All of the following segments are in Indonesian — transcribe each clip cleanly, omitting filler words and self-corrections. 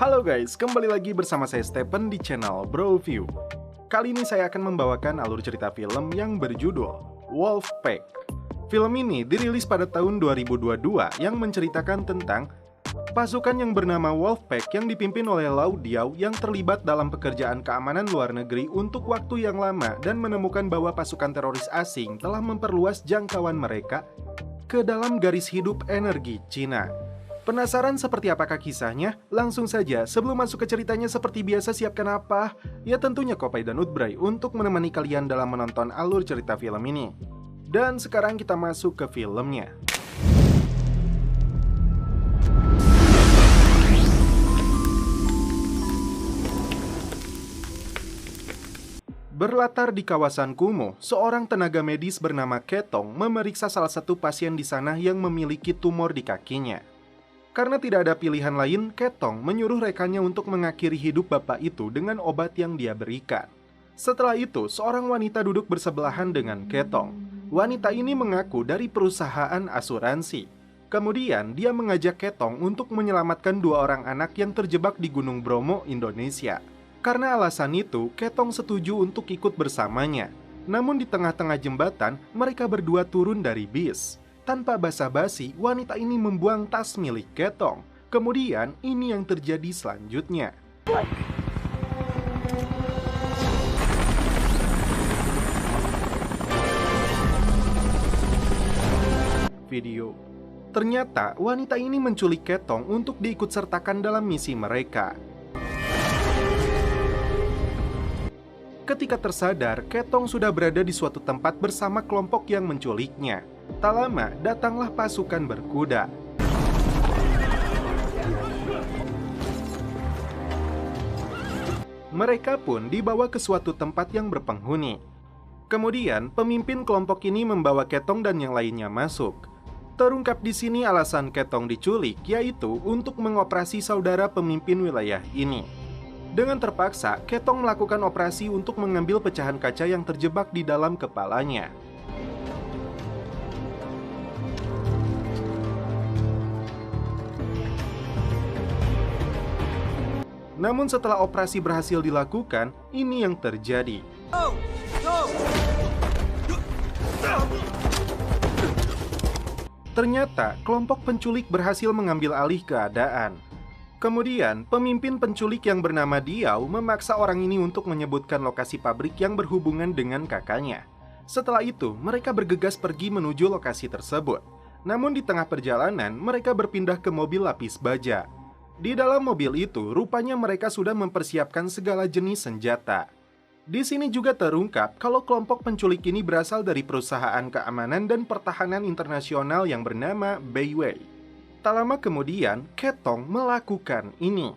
Halo guys, kembali lagi bersama saya Stephen di channel Broview. Kali ini saya akan membawakan alur cerita film yang berjudul Wolfpack. Film ini dirilis pada tahun 2022 yang menceritakan tentang pasukan yang bernama Wolfpack yang dipimpin oleh Lau Diao yang terlibat dalam pekerjaan keamanan luar negeri untuk waktu yang lama dan menemukan bahwa pasukan teroris asing telah memperluas jangkauan mereka ke dalam garis hidup energi Cina. Penasaran seperti apakah kisahnya? Langsung saja, sebelum masuk ke ceritanya seperti biasa siapkan apa? Ya tentunya Kopai dan Utbray untuk menemani kalian dalam menonton alur cerita film ini. Dan sekarang kita masuk ke filmnya. Berlatar di kawasan kumuh, seorang tenaga medis bernama Ketong memeriksa salah satu pasien di sana yang memiliki tumor di kakinya. Karena tidak ada pilihan lain, Ketong menyuruh rekannya untuk mengakhiri hidup bapak itu dengan obat yang dia berikan. Setelah itu, seorang wanita duduk bersebelahan dengan Ketong. Wanita ini mengaku dari perusahaan asuransi. Kemudian, dia mengajak Ketong untuk menyelamatkan dua orang anak yang terjebak di Gunung Bromo, Indonesia. Karena alasan itu, Ketong setuju untuk ikut bersamanya. Namun di tengah-tengah jembatan, mereka berdua turun dari bis. Tanpa basa-basi, wanita ini membuang tas milik Ketong. Kemudian, ini yang terjadi selanjutnya. Video. Ternyata, wanita ini menculik Ketong untuk diikutsertakan dalam misi mereka. Ketika tersadar, Ketong sudah berada di suatu tempat bersama kelompok yang menculiknya. Tak lama, datanglah pasukan berkuda. Mereka pun dibawa ke suatu tempat yang berpenghuni. Kemudian, pemimpin kelompok ini membawa Ketong dan yang lainnya masuk. Terungkap di sini alasan Ketong diculik, yaitu untuk mengoperasi saudara pemimpin wilayah ini. Dengan terpaksa, Ketong melakukan operasi untuk mengambil pecahan kaca yang terjebak di dalam kepalanya. Namun setelah operasi berhasil dilakukan, ini yang terjadi. Ternyata, kelompok penculik berhasil mengambil alih keadaan. Kemudian, pemimpin penculik yang bernama Diao memaksa orang ini untuk menyebutkan lokasi pabrik yang berhubungan dengan kakaknya. Setelah itu, mereka bergegas pergi menuju lokasi tersebut. Namun di tengah perjalanan, mereka berpindah ke mobil lapis baja. Di dalam mobil itu, rupanya mereka sudah mempersiapkan segala jenis senjata. Di sini juga terungkap kalau kelompok penculik ini berasal dari perusahaan keamanan dan pertahanan internasional yang bernama Beiwei. Tak lama kemudian, Ketong melakukan ini.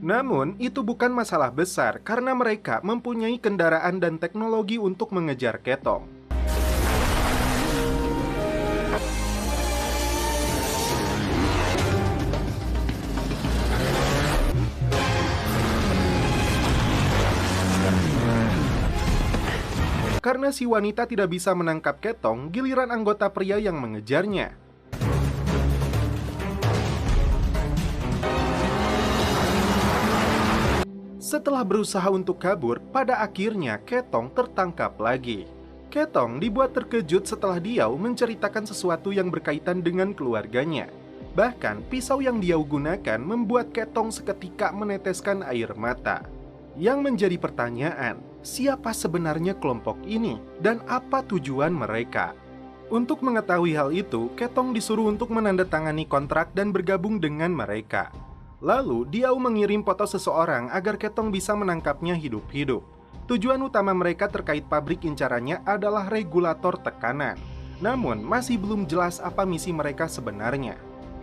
Namun, itu bukan masalah besar karena mereka mempunyai kendaraan dan teknologi untuk mengejar Ketong. Karena si wanita tidak bisa menangkap Ketong, giliran anggota pria yang mengejarnya. Setelah berusaha untuk kabur, pada akhirnya Ketong tertangkap lagi. Ketong dibuat terkejut setelah Diao menceritakan sesuatu yang berkaitan dengan keluarganya. Bahkan, pisau yang Diao gunakan membuat Ketong seketika meneteskan air mata. Yang menjadi pertanyaan, siapa sebenarnya kelompok ini dan apa tujuan mereka? Untuk mengetahui hal itu, Ketong disuruh untuk menandatangani kontrak dan bergabung dengan mereka. Lalu, Diao mengirim foto seseorang agar Ketong bisa menangkapnya hidup-hidup. Tujuan utama mereka terkait pabrik incarannya adalah regulator tekanan. Namun, masih belum jelas apa misi mereka sebenarnya.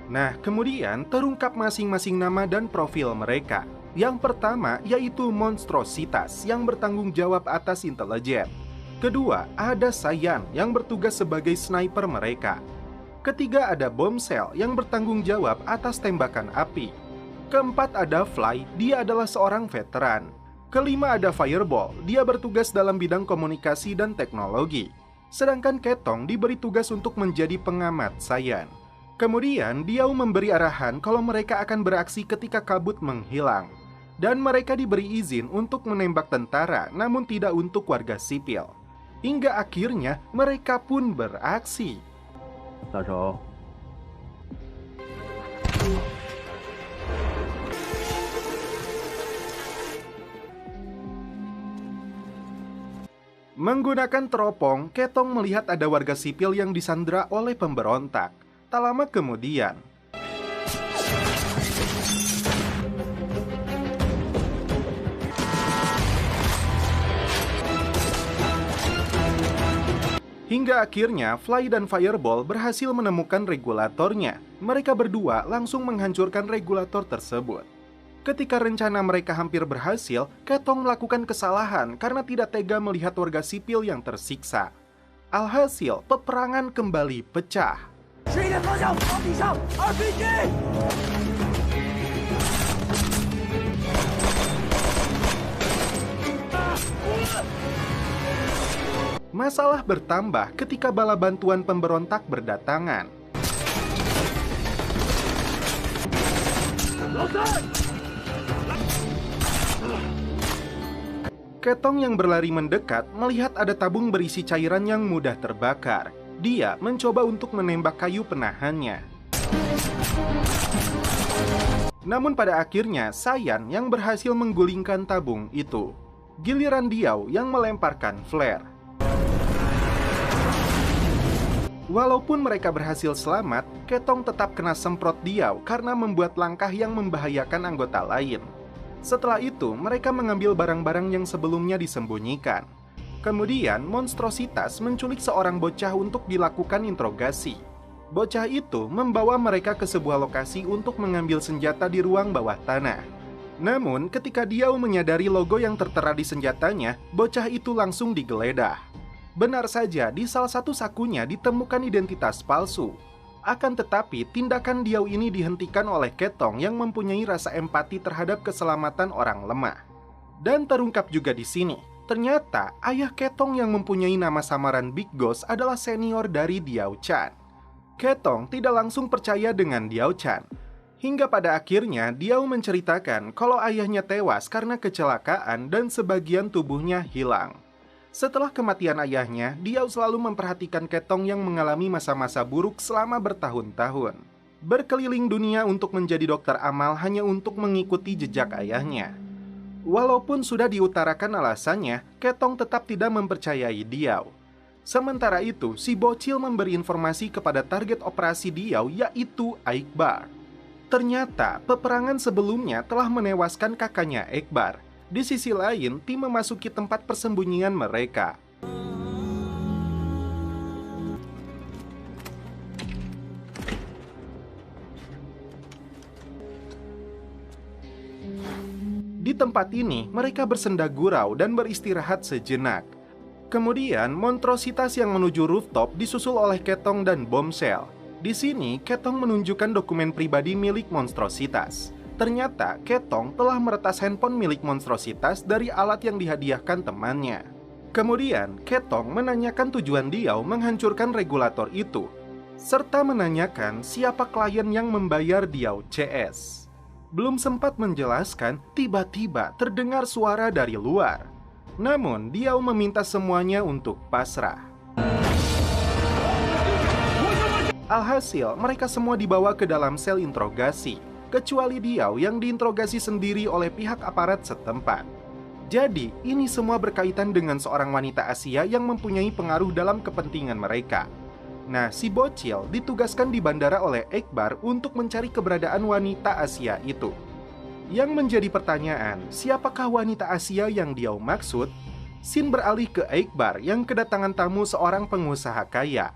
Nah, kemudian terungkap masing-masing nama dan profil mereka. Yang pertama yaitu Monstrositas yang bertanggung jawab atas intelijen. Kedua, ada Sayan yang bertugas sebagai sniper mereka. Ketiga, ada Bombshell yang bertanggung jawab atas tembakan api. Keempat, ada Fly, dia adalah seorang veteran. Kelima, ada Fireball, dia bertugas dalam bidang komunikasi dan teknologi. Sedangkan Ketong diberi tugas untuk menjadi pengamat Sayan. Kemudian Diao memberi arahan kalau mereka akan beraksi ketika kabut menghilang. Dan mereka diberi izin untuk menembak tentara namun tidak untuk warga sipil. Hingga akhirnya mereka pun beraksi. Menggunakan teropong, Ketong melihat ada warga sipil yang disandra oleh pemberontak. Tak lama kemudian, hingga akhirnya Fly dan Fireball berhasil menemukan regulatornya. Mereka berdua langsung menghancurkan regulator tersebut. Ketika rencana mereka hampir berhasil, Ketong melakukan kesalahan karena tidak tega melihat warga sipil yang tersiksa. Alhasil, peperangan kembali pecah. Masalah bertambah ketika bala bantuan pemberontak berdatangan. Ketong yang berlari mendekat melihat ada tabung berisi cairan yang mudah terbakar. Dia mencoba untuk menembak kayu penahannya. Namun pada akhirnya Saiyan yang berhasil menggulingkan tabung itu. Giliran Diao yang melemparkan flare. Walaupun mereka berhasil selamat, Ketong tetap kena semprot Diao karena membuat langkah yang membahayakan anggota lain. Setelah itu, mereka mengambil barang-barang yang sebelumnya disembunyikan. Kemudian, monstrositas menculik seorang bocah untuk dilakukan interogasi. Bocah itu membawa mereka ke sebuah lokasi untuk mengambil senjata di ruang bawah tanah. Namun, ketika Diao menyadari logo yang tertera di senjatanya, bocah itu langsung digeledah. Benar saja, di salah satu sakunya ditemukan identitas palsu. Akan tetapi, tindakan Diao ini dihentikan oleh Ketong yang mempunyai rasa empati terhadap keselamatan orang lemah. Dan terungkap juga di sini, ternyata ayah Ketong yang mempunyai nama samaran Big Ghost adalah senior dari Diao Chan. Ketong tidak langsung percaya dengan Diao Chan. Hingga pada akhirnya, Diao menceritakan kalau ayahnya tewas karena kecelakaan dan sebagian tubuhnya hilang. Setelah kematian ayahnya, Diao selalu memperhatikan Ketong yang mengalami masa-masa buruk selama bertahun-tahun. Berkeliling dunia untuk menjadi dokter amal hanya untuk mengikuti jejak ayahnya. Walaupun sudah diutarakan alasannya, Ketong tetap tidak mempercayai Diao. Sementara itu, si bocil memberi informasi kepada target operasi Diao yaitu Aikbar. Ternyata, peperangan sebelumnya telah menewaskan kakaknya Aikbar. Di sisi lain, tim memasuki tempat persembunyian mereka. Di tempat ini, mereka bersenda gurau dan beristirahat sejenak. Kemudian, monstrositas yang menuju rooftop disusul oleh Ketong dan Bombshell. Di sini, Ketong menunjukkan dokumen pribadi milik monstrositas. Ternyata, Ketong telah meretas handphone milik monstrositas dari alat yang dihadiahkan temannya. Kemudian, Ketong menanyakan tujuan Diao menghancurkan regulator itu, serta menanyakan siapa klien yang membayar Diao CS. Belum sempat menjelaskan, tiba-tiba terdengar suara dari luar. Namun, Diao meminta semuanya untuk pasrah. Alhasil, mereka semua dibawa ke dalam sel interogasi, kecuali Diao yang diinterogasi sendiri oleh pihak aparat setempat. Jadi, ini semua berkaitan dengan seorang wanita Asia yang mempunyai pengaruh dalam kepentingan mereka. Nah, si bocil ditugaskan di bandara oleh Aikbar untuk mencari keberadaan wanita Asia itu. Yang menjadi pertanyaan, siapakah wanita Asia yang Diao maksud? Scene beralih ke Aikbar yang kedatangan tamu seorang pengusaha kaya.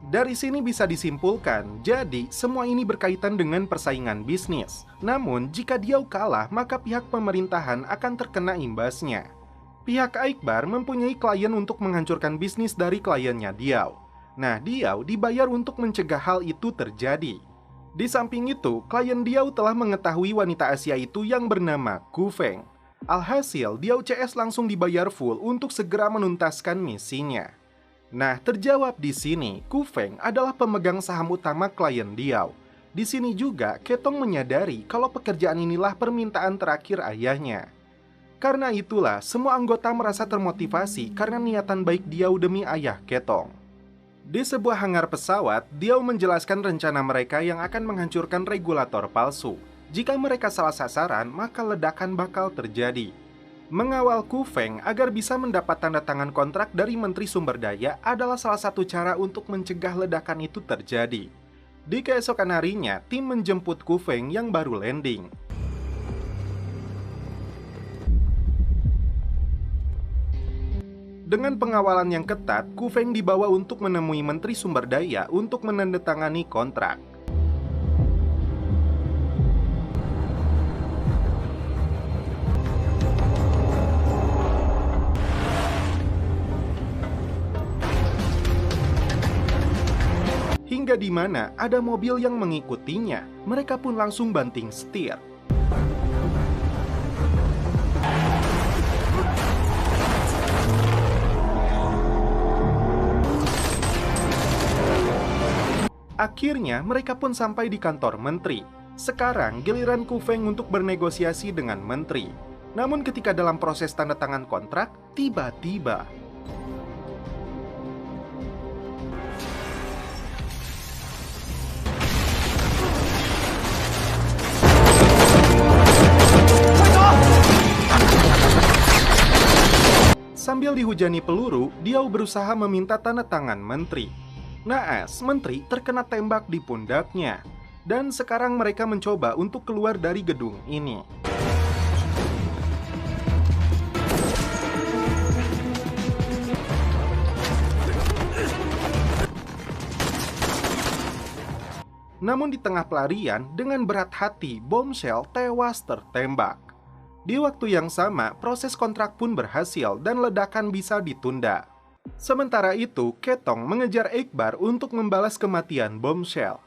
Dari sini bisa disimpulkan, jadi semua ini berkaitan dengan persaingan bisnis. Namun, jika Diao kalah, maka pihak pemerintahan akan terkena imbasnya. Pihak Aikbar mempunyai klien untuk menghancurkan bisnis dari kliennya Diao. Nah, Diao dibayar untuk mencegah hal itu terjadi. Di samping itu, klien Diao telah mengetahui wanita Asia itu yang bernama Ku Feng. Alhasil, Diao CS langsung dibayar full untuk segera menuntaskan misinya. Nah, terjawab di sini, Ku Feng adalah pemegang saham utama klien Diao. Di sini juga, Ketong menyadari kalau pekerjaan inilah permintaan terakhir ayahnya. Karena itulah, semua anggota merasa termotivasi karena niatan baik Diao demi ayah Ketong. Di sebuah hangar pesawat, Diao menjelaskan rencana mereka yang akan menghancurkan regulator palsu. Jika mereka salah sasaran, maka ledakan bakal terjadi. Mengawal Ku Feng agar bisa mendapat tanda tangan kontrak dari Menteri Sumber Daya adalah salah satu cara untuk mencegah ledakan itu terjadi. Di keesokan harinya, tim menjemput Ku Feng yang baru landing. Dengan pengawalan yang ketat, Ku Feng dibawa untuk menemui Menteri Sumber Daya untuk menandatangani kontrak. Hingga di mana ada mobil yang mengikutinya, mereka pun langsung banting setir. Akhirnya mereka pun sampai di kantor menteri. Sekarang giliran Ku Feng untuk bernegosiasi dengan menteri. Namun ketika dalam proses tanda tangan kontrak, tiba-tiba sambil dihujani peluru, Diao berusaha meminta tanda tangan menteri. Naas, menteri terkena tembak di pundaknya. Dan sekarang mereka mencoba untuk keluar dari gedung ini. Namun di tengah pelarian, dengan berat hati, Bombshell tewas tertembak. Di waktu yang sama, proses kontrak pun berhasil dan ledakan bisa ditunda. Sementara itu, Ketong mengejar Iqbar untuk membalas kematian Bombshell.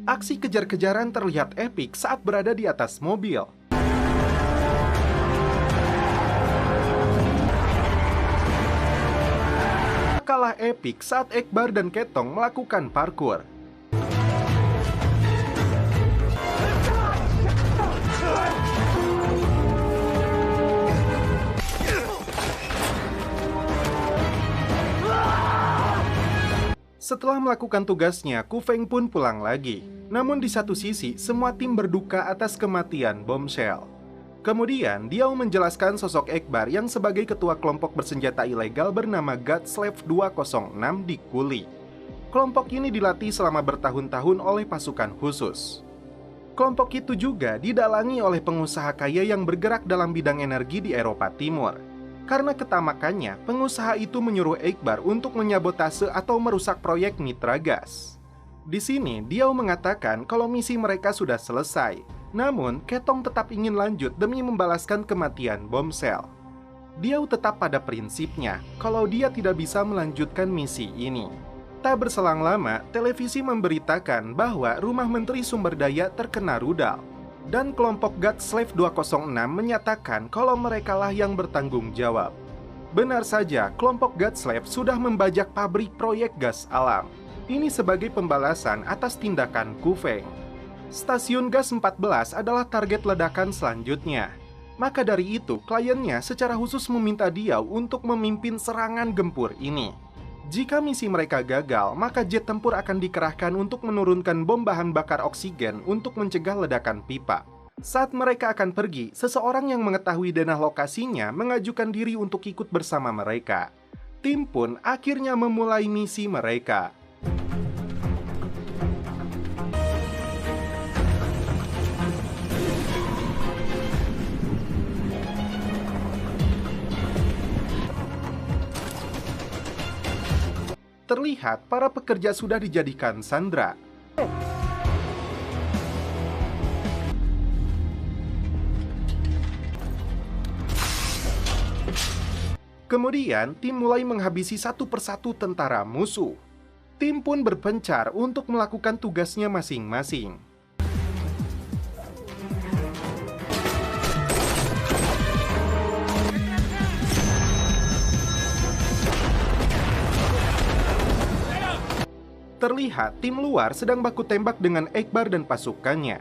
Aksi kejar-kejaran terlihat epik saat berada di atas mobil. Kalah epik saat Iqbar dan Ketong melakukan parkour. Setelah melakukan tugasnya, Ku Feng pun pulang lagi. Namun di satu sisi, semua tim berduka atas kematian Bombshell. Kemudian, Diao menjelaskan sosok Iqbar yang sebagai ketua kelompok bersenjata ilegal bernama Godslave 206 di Kuli. Kelompok ini dilatih selama bertahun-tahun oleh pasukan khusus. Kelompok itu juga didalangi oleh pengusaha kaya yang bergerak dalam bidang energi di Eropa Timur. Karena ketamakannya, pengusaha itu menyuruh Iqbar untuk menyabotase atau merusak proyek Mitra Gas. Di sini, Diao mengatakan kalau misi mereka sudah selesai. Namun, Ketong tetap ingin lanjut demi membalaskan kematian Bombshell. Diao tetap pada prinsipnya kalau dia tidak bisa melanjutkan misi ini. Tak berselang lama, televisi memberitakan bahwa rumah Menteri Sumber Daya terkena rudal. Dan kelompok Godslave 206 menyatakan kalau merekalah yang bertanggung jawab. Benar saja, kelompok Godslave sudah membajak pabrik proyek gas alam. Ini sebagai pembalasan atas tindakan Ku Feng. Stasiun gas 14 adalah target ledakan selanjutnya. Maka dari itu, kliennya secara khusus meminta Diao untuk memimpin serangan gempur ini. Jika misi mereka gagal, maka jet tempur akan dikerahkan untuk menurunkan bom bahan bakar oksigen untuk mencegah ledakan pipa. Saat mereka akan pergi, seseorang yang mengetahui denah lokasinya mengajukan diri untuk ikut bersama mereka. Tim pun akhirnya memulai misi mereka. Terlihat para pekerja sudah dijadikan sandera. Kemudian, tim mulai menghabisi satu persatu tentara musuh. Tim pun berpencar untuk melakukan tugasnya masing-masing. Terlihat tim luar sedang baku tembak dengan Eggbar dan pasukannya.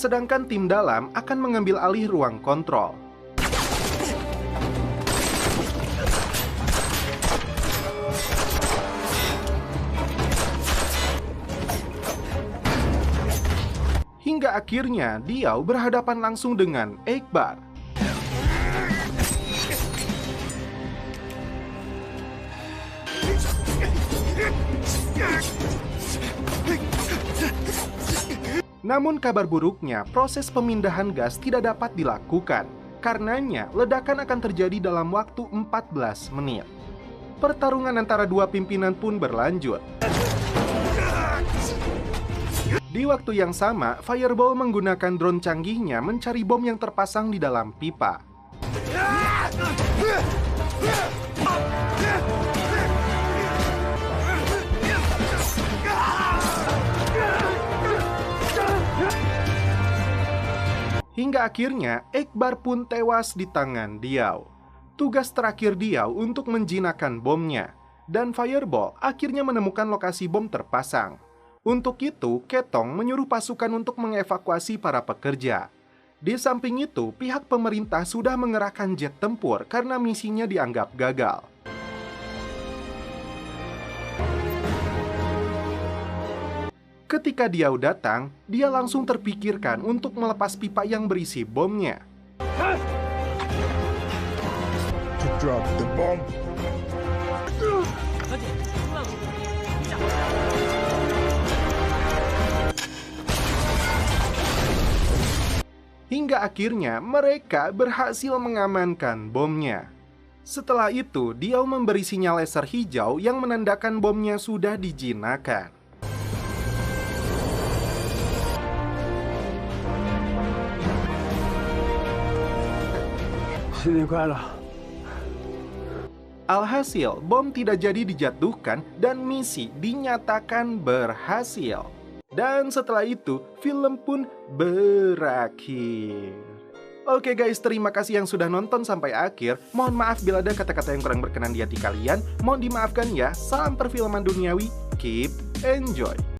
Sedangkan tim dalam akan mengambil alih ruang kontrol. Hingga akhirnya Diao berhadapan langsung dengan Eggbar. Namun kabar buruknya, proses pemindahan gas tidak dapat dilakukan. Karenanya, ledakan akan terjadi dalam waktu 14 menit. Pertarungan antara dua pimpinan pun berlanjut. Di waktu yang sama, Fireball menggunakan drone canggihnya mencari bom yang terpasang di dalam pipa. Hingga akhirnya, Eggbar pun tewas di tangan Diao. Tugas terakhir Diao untuk menjinakkan bomnya, dan Fireball akhirnya menemukan lokasi bom terpasang. Untuk itu, Ketong menyuruh pasukan untuk mengevakuasi para pekerja. Di samping itu, pihak pemerintah sudah mengerahkan jet tempur karena misinya dianggap gagal. Ketika Diao datang, dia langsung terpikirkan untuk melepas pipa yang berisi bomnya. Drop the bomb. Hingga akhirnya mereka berhasil mengamankan bomnya. Setelah itu, Diao memberi sinyal laser hijau yang menandakan bomnya sudah dijinakkan. Alhasil, bom tidak jadi dijatuhkan dan misi dinyatakan berhasil. Dan setelah itu, film pun berakhir. Oke guys, terima kasih yang sudah nonton sampai akhir. Mohon maaf bila ada kata-kata yang kurang berkenan di hati kalian. Mohon dimaafkan ya. Salam perfilman duniawi. Keep enjoy.